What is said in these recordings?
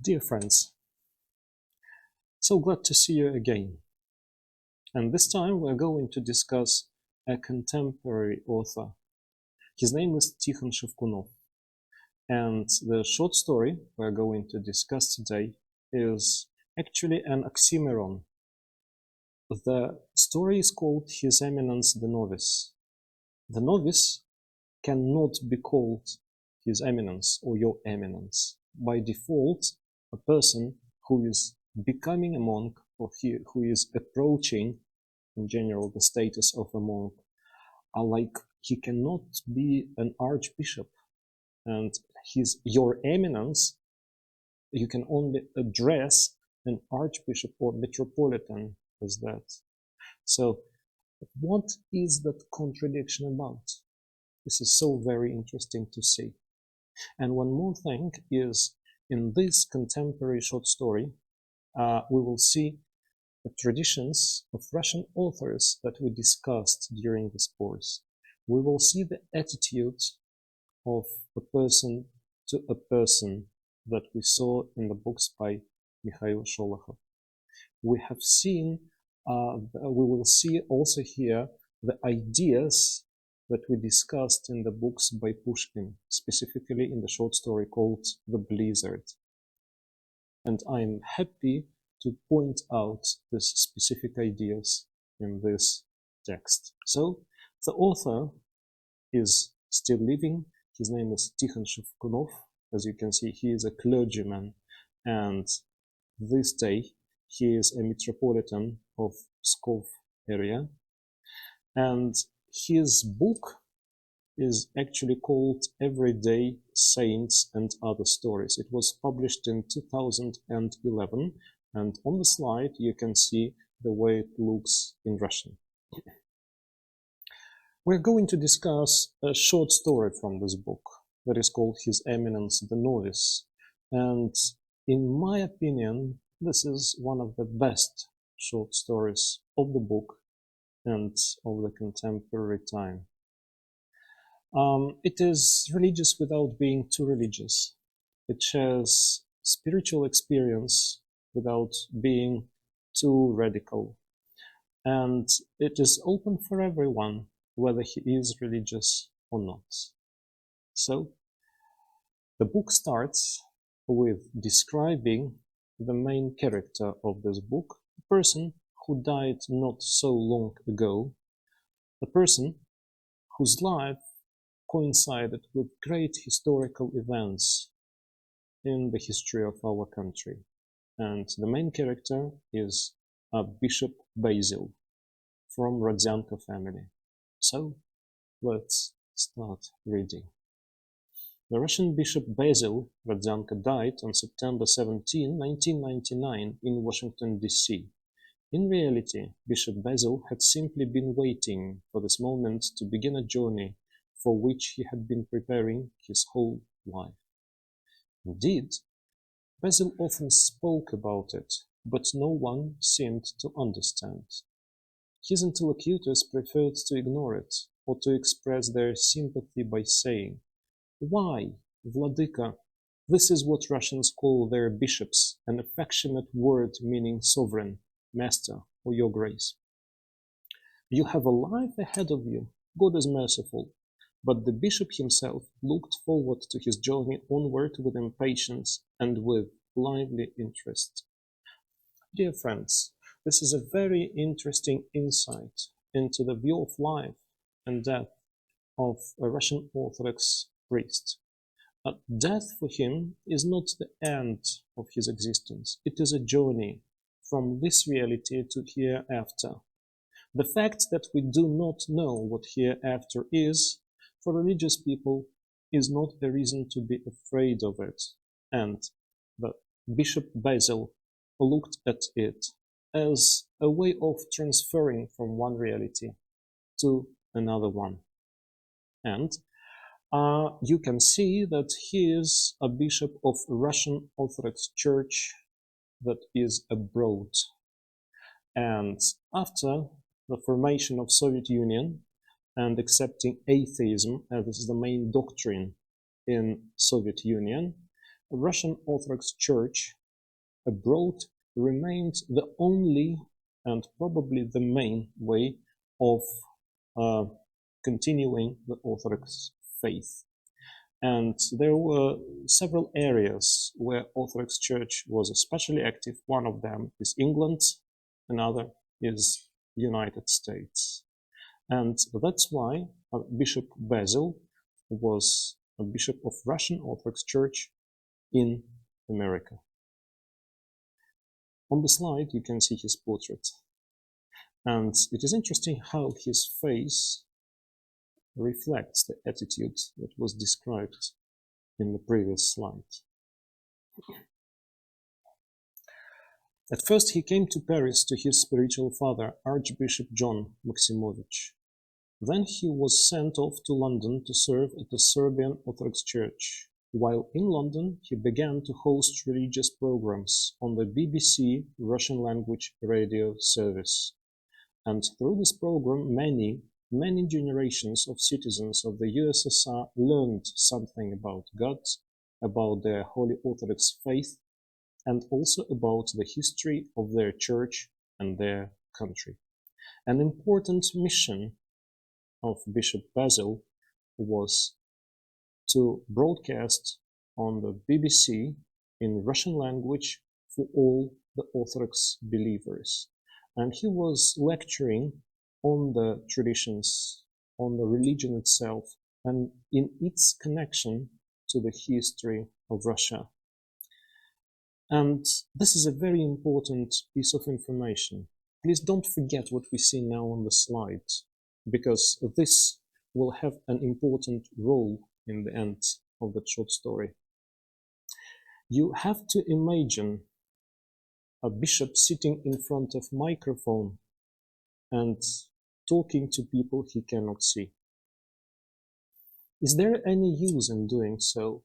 Dear friends, so glad to see you again. And this time we're going to discuss a contemporary author. His name is Tikhon Shevkunov. And the short story we're going to discuss today is actually an oxymoron. The story is called His Eminence the Novice. The novice cannot be called His Eminence or Your Eminence. By default, a person who is becoming a monk or who is approaching in general the status of a monk he cannot be an archbishop, and Your Eminence, you can only address an archbishop or metropolitan as that. So what is that contradiction about? This is so very interesting to see. And one more thing is, in this contemporary short story, we will see the traditions of Russian authors that we discussed during this course. We will see the attitude of a person to a person that we saw in the books by Mikhail Sholokhov. We have seen, we will see also here the ideas that we discussed in the books by Pushkin, specifically in the short story called The Blizzard. And I'm happy to point out these specific ideas in this text. So, the author is still living. His name is Tikhon Shevkunov. As you can see, he is a clergyman, and this day he is a metropolitan of Pskov area. And his book is actually called Everyday Saints and Other Stories. It was published in 2011, and on the slide you can see the way it looks in Russian. We're going to discuss a short story from this book that is called His Eminence the Novice. And in my opinion, this is one of the best short stories of the book and of the contemporary time. It is religious without being too religious. It shares spiritual experience without being too radical. And it is open for everyone, whether he is religious or not. So, the book starts with describing the main character of this book, a person who died not so long ago, a person whose life coincided with great historical events in the history of our country. And the main character is Bishop Basil from Rodzyanko family. So let's start reading. The Russian Bishop Basil Rodzyanko died on September 17, 1999 in Washington, D.C. In reality, Bishop Basil had simply been waiting for this moment to begin a journey for which he had been preparing his whole life. Indeed, Basil often spoke about it, but no one seemed to understand. His interlocutors preferred to ignore it, or to express their sympathy by saying, "Why, Vladyka, this is what Russians call their bishops, an affectionate word meaning sovereign, master, or your grace. You have a life ahead of you, God is merciful." But the bishop himself looked forward to his journey onward with impatience and with lively interest. Dear friends, this is a very interesting insight into the view of life and death of a Russian Orthodox priest. Death for him is not the end of his existence. It is a journey from this reality to hereafter. The fact that we do not know what hereafter is, for religious people, is not a reason to be afraid of it, and the Bishop Basil looked at it as a way of transferring from one reality to another one. And you can see that he is a bishop of Russian Orthodox Church that is abroad. And after the formation of Soviet Union, and accepting atheism as the main doctrine in Soviet Union, the Russian Orthodox Church abroad remained the only and probably the main way of continuing the Orthodox faith. And there were several areas where Orthodox Church was especially active. One of them is England, another is United States. And that's why Bishop Basil was a bishop of Russian Orthodox Church in America. On the slide, you can see his portrait. And it is interesting how his face reflects the attitude that was described in the previous slide. At first, he came to Paris to his spiritual father, Archbishop John Maximovich. Then he was sent off to London to serve at the Serbian Orthodox Church. While in London, he began to host religious programs on the BBC Russian language radio service. And through this program, many generations of citizens of the USSR learned something about God, about their Holy Orthodox faith, and also about the history of their church and their country. An important mission of Bishop Basil was to broadcast on the BBC in Russian language for all the Orthodox believers. And he was lecturing on the traditions, on the religion itself, and in its connection to the history of Russia. And this is a very important piece of information. Please don't forget what we see now on the slide, because this will have an important role in the end of the short story. You have to imagine a bishop sitting in front of a microphone and talking to people he cannot see. Is there any use in doing so?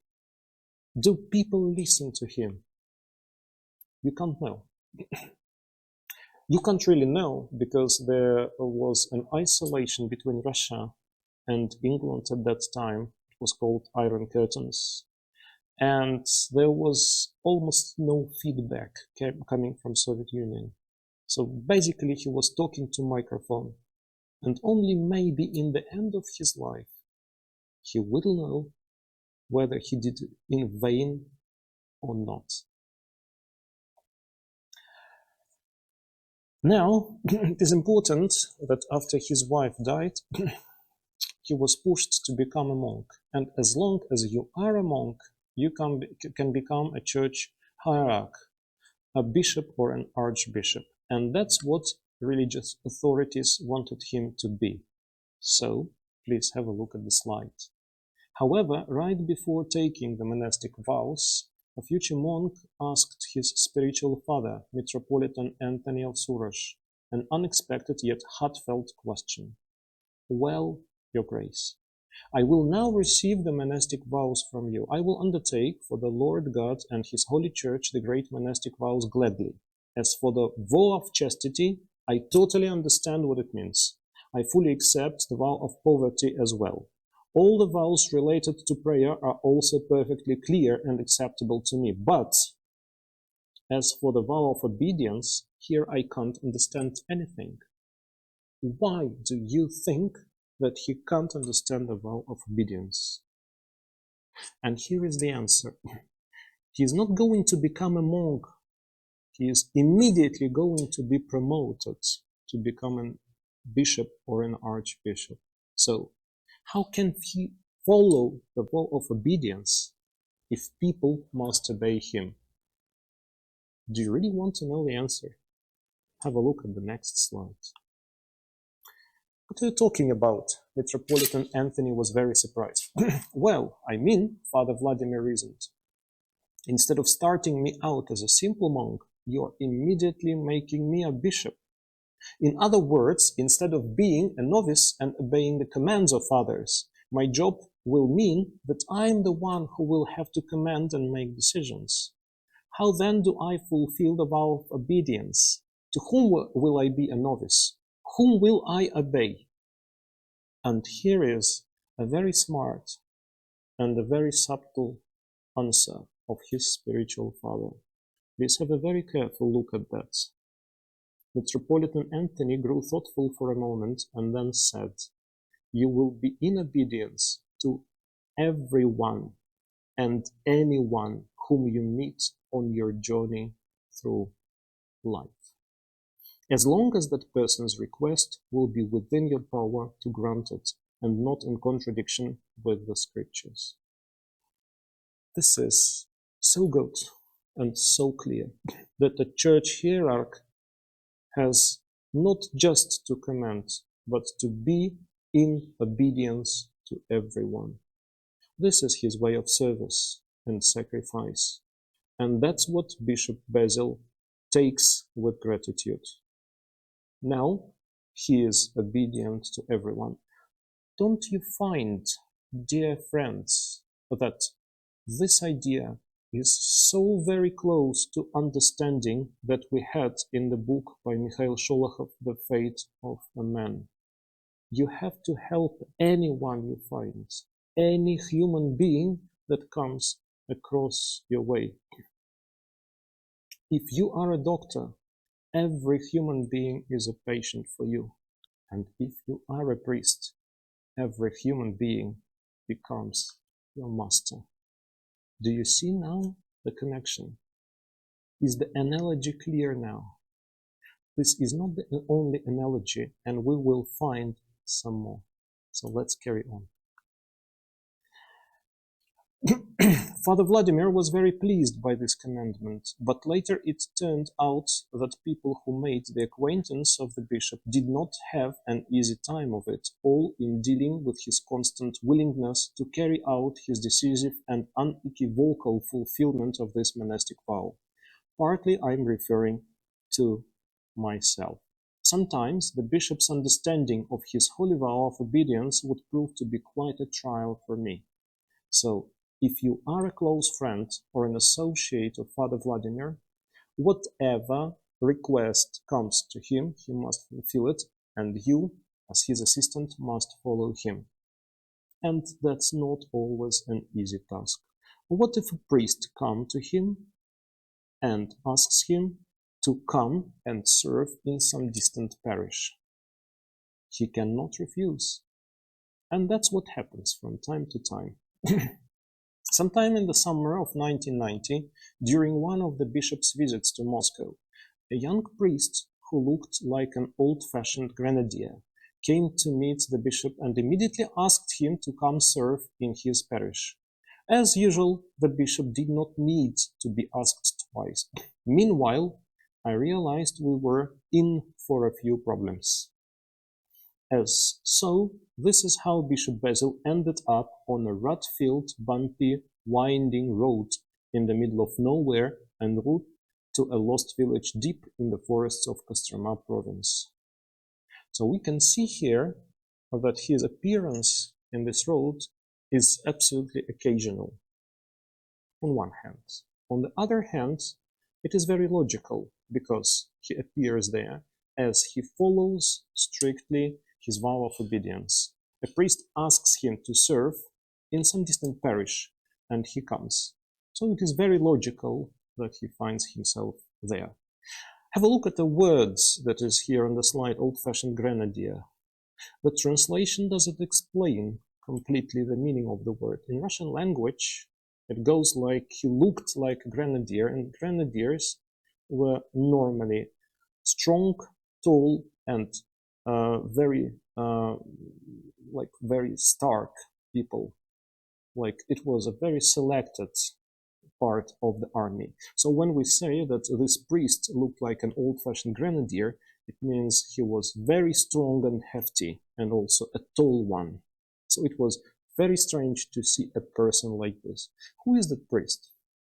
Do people listen to him? You can't know. You can't really know, because there was an isolation between Russia and England at that time. It was called Iron Curtains. And there was almost no feedback coming from Soviet Union. So basically he was talking to microphone, and only maybe in the end of his life he will know whether he did it in vain or not. Now, it is important that after his wife died, he was pushed to become a monk. And as long as you are a monk, you can become a church hierarch, a bishop or an archbishop. And that's what religious authorities wanted him to be. So, please have a look at the slide. However, right before taking the monastic vows, a future monk asked his spiritual father, Metropolitan Anthony of Surosh, an unexpected yet heartfelt question. Well, Your Grace, I will now receive the monastic vows from you. I will undertake for the Lord God and His Holy Church the great monastic vows gladly. As for the vow of chastity, I totally understand what it means. I fully accept the vow of poverty as well. All the vows related to prayer are also perfectly clear and acceptable to me. But as for the vow of obedience, here I can't understand anything. Why do you think that he can't understand the vow of obedience? And here is the answer. He is not going to become a monk. He is immediately going to be promoted to become a bishop or an archbishop. So, how can he follow the vow of obedience if people must obey him? Do you really want to know the answer? Have a look at the next slide. What are you talking about? Metropolitan Anthony was very surprised. Well, I mean, Father Vladimir reasoned. Instead of starting me out as a simple monk, you are immediately making me a bishop. In other words, instead of being a novice and obeying the commands of others, my job will mean that I am the one who will have to command and make decisions. How then do I fulfill the vow of obedience? To whom will I be a novice? Whom will I obey? And here is a very smart and a very subtle answer of his spiritual father. Please have a very careful look at that. Metropolitan Anthony grew thoughtful for a moment and then said, "You will be in obedience to everyone and anyone whom you meet on your journey through life, as long as that person's request will be within your power to grant it and not in contradiction with the scriptures." This is so good and so clear that the church hierarch has not just to command, but to be in obedience to everyone. This is his way of service and sacrifice, and that's what Bishop Basil takes with gratitude. Now he is obedient to everyone. Don't you find, dear friends, that this idea is so very close to understanding that we had in the book by Mikhail Sholokhov, The Fate of a Man? You have to help anyone you find, any human being that comes across your way. If you are a doctor, every human being is a patient for you. And if you are a priest, every human being becomes your master. Do you see now the connection? Is the analogy clear now? This is not the only analogy, and we will find some more. So let's carry on. Father Vladimir was very pleased by this commandment, but later it turned out that people who made the acquaintance of the bishop did not have an easy time of it, all in dealing with his constant willingness to carry out his decisive and unequivocal fulfillment of this monastic vow. Partly I'm referring to myself. Sometimes the bishop's understanding of his holy vow of obedience would prove to be quite a trial for me. So, if you are a close friend or an associate of Father Vladimir, whatever request comes to him, he must fulfill it, and you, as his assistant, must follow him. And that's not always an easy task. What if a priest comes to him and asks him to come and serve in some distant parish? He cannot refuse. And that's what happens from time to time. Sometime in the summer of 1990, during one of the bishop's visits to Moscow, a young priest who looked like an old-fashioned grenadier came to meet the bishop and immediately asked him to come serve in his parish. As usual, the bishop did not need to be asked twice. Meanwhile, I realized we were in for a few problems. So, this is how Bishop Basil ended up on a rut-filled, bumpy, winding road in the middle of nowhere en route to a lost village deep in the forests of Kostroma province. So we can see here that his appearance in this road is absolutely occasional, on one hand. On the other hand, it is very logical, because he appears there as he follows strictly his vow of obedience. A priest asks him to serve in some distant parish, and he comes. So it is very logical that he finds himself there. Have a look at the words that is here on the slide, old-fashioned grenadier. The translation doesn't explain completely the meaning of the word. In Russian language, it goes like he looked like a grenadier, and grenadiers were normally strong, tall, and very stark people. Like, it was a very selected part of the army. So when we say that this priest looked like an old-fashioned grenadier, it means he was very strong and hefty, and also a tall one. So it was very strange to see a person like this. Who is that priest?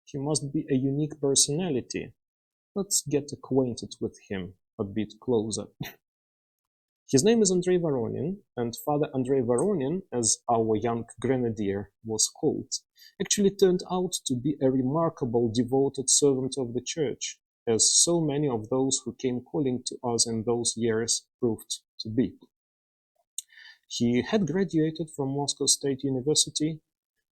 He must be a unique personality. Let's get acquainted with him a bit closer. His name is Andrei Voronin, and Father Andrei Voronin, as our young grenadier was called, actually turned out to be a remarkable devoted servant of the Church, as so many of those who came calling to us in those years proved to be. He had graduated from Moscow State University,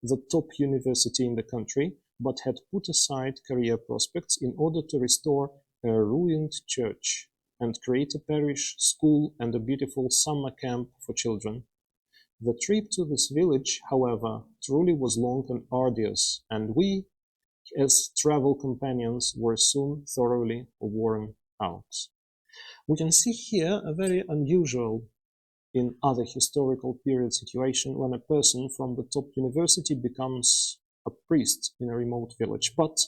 the top university in the country, but had put aside career prospects in order to restore a ruined church and create a parish school and a beautiful summer camp for children. The trip to this village, however, truly was long and arduous, and we, as travel companions, were soon thoroughly worn out. We can see here a very unusual in other historical period situation when a person from the top university becomes a priest in a remote village. But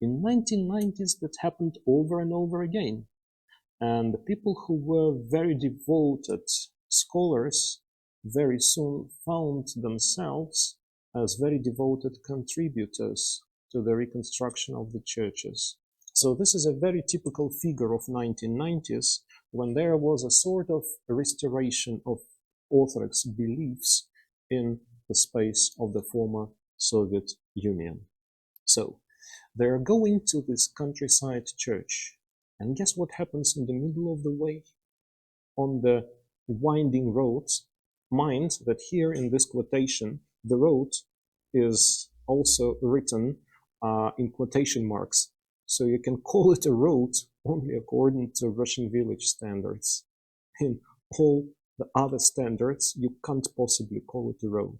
in 1990s that happened over and over again. And the people who were very devoted scholars very soon found themselves as very devoted contributors to the reconstruction of the churches. So this is a very typical figure of 1990s, when there was a sort of restoration of Orthodox beliefs in the space of the former Soviet Union. So they are going to this countryside church, and guess what happens in the middle of the way? On the winding roads, mind that here in this quotation, the road is also written in quotation marks. So you can call it a road only according to Russian village standards. In all the other standards, you can't possibly call it a road.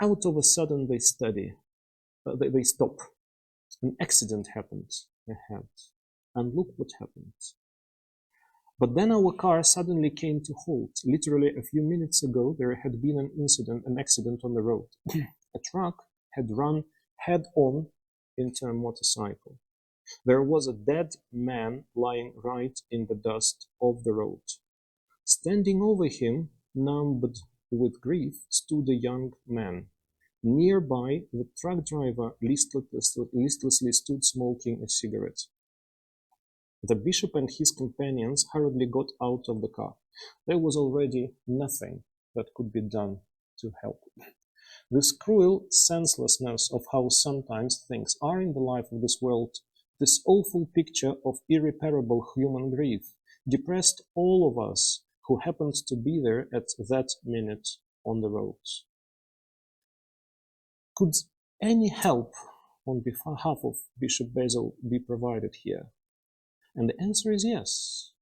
Out of a sudden, they stop. An accident happened ahead. And look what happened. But then our car suddenly came to halt. Literally a few minutes ago, there had been an accident on the road. A truck had run head-on into a motorcycle. There was a dead man lying right in the dust of the road. Standing over him, numbed with grief, stood a young man. Nearby, the truck driver listlessly stood smoking a cigarette. The bishop and his companions hurriedly got out of the car. There was already nothing that could be done to help. This cruel senselessness of how sometimes things are in the life of this world, this awful picture of irreparable human grief, depressed all of us who happened to be there at that minute on the road. Could any help on behalf of Bishop Basil be provided here? And the answer is yes.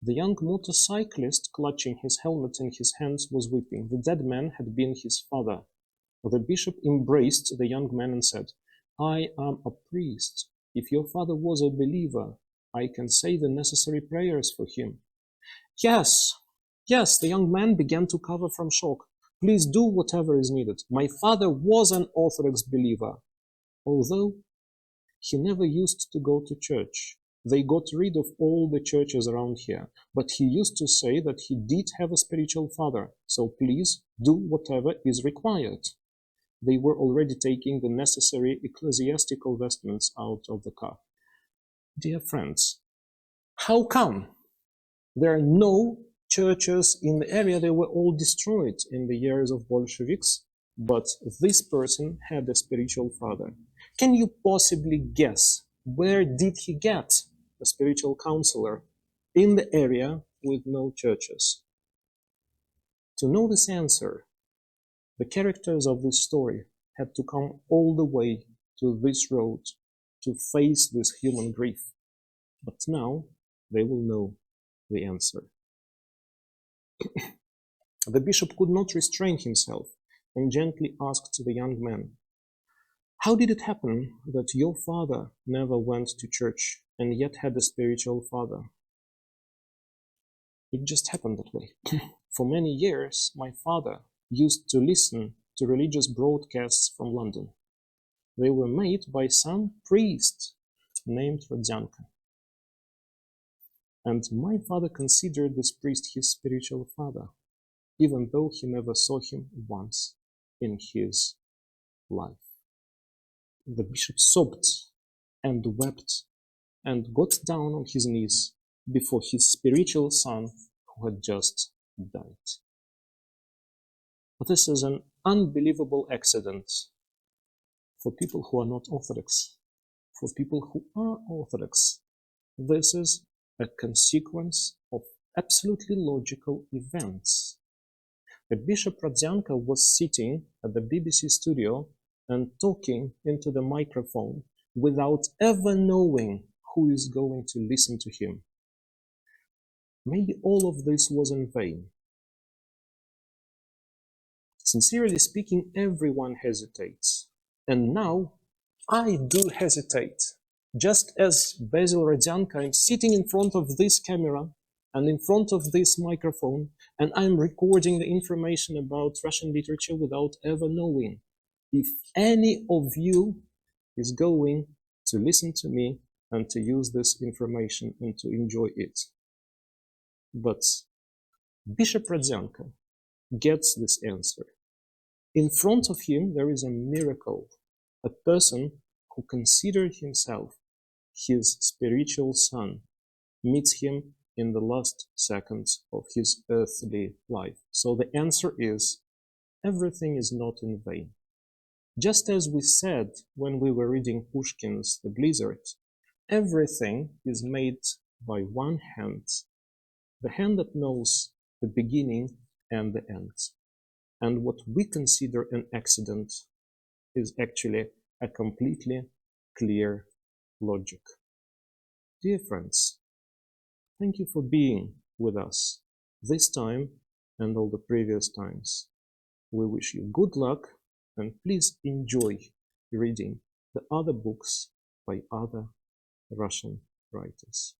The young motorcyclist, clutching his helmet in his hands, was weeping. The dead man had been his father. The bishop embraced the young man and said, "I am a priest. If your father was a believer, I can say the necessary prayers for him." Yes, the young man began to cover from shock. "Please do whatever is needed. My father was an Orthodox believer, although he never used to go to church. They got rid of all the churches around here, but he used to say that he did have a spiritual father, so please do whatever is required." They were already taking the necessary ecclesiastical vestments out of the car. Dear friends, how come there are no churches in the area? They were all destroyed in the years of Bolsheviks, but this person had a spiritual father. Can you possibly guess where did he get a spiritual counselor in the area with no churches? To know this answer, the characters of this story had to come all the way to this road to face this human grief. But now they will know the answer. The bishop could not restrain himself and gently asked the young man, "How did it happen that your father never went to church and yet had a spiritual father?" "It just happened that way. For many years, my father used to listen to religious broadcasts from London. They were made by some priest named Rodzyanka. And my father considered this priest his spiritual father, even though he never saw him once in his life." The bishop sobbed and wept and got down on his knees before his spiritual son who had just died. But this is an unbelievable accident for people who are not Orthodox. For people who are Orthodox, this is a consequence of absolutely logical events. The Bishop Rodzyanka was sitting at the BBC studio and talking into the microphone without ever knowing who is going to listen to him. Maybe all of this was in vain. Sincerely speaking, everyone hesitates. And now I do hesitate. Just as Basil Rodyanka, I'm sitting in front of this camera and in front of this microphone, and I'm recording the information about Russian literature without ever knowing if any of you is going to listen to me and to use this information and to enjoy it. But Bishop Rodyanka gets this answer. In front of him, there is a miracle, a person who considers himself his spiritual son meets him in the last seconds of his earthly life. So the answer is, everything is not in vain. Just as we said when we were reading Pushkin's The Blizzard, everything is made by one hand, the hand that knows the beginning and the end. And what we consider an accident is actually a completely clear logic. Dear friends, thank you for being with us this time and all the previous times. We wish you good luck and please enjoy reading the other books by other Russian writers.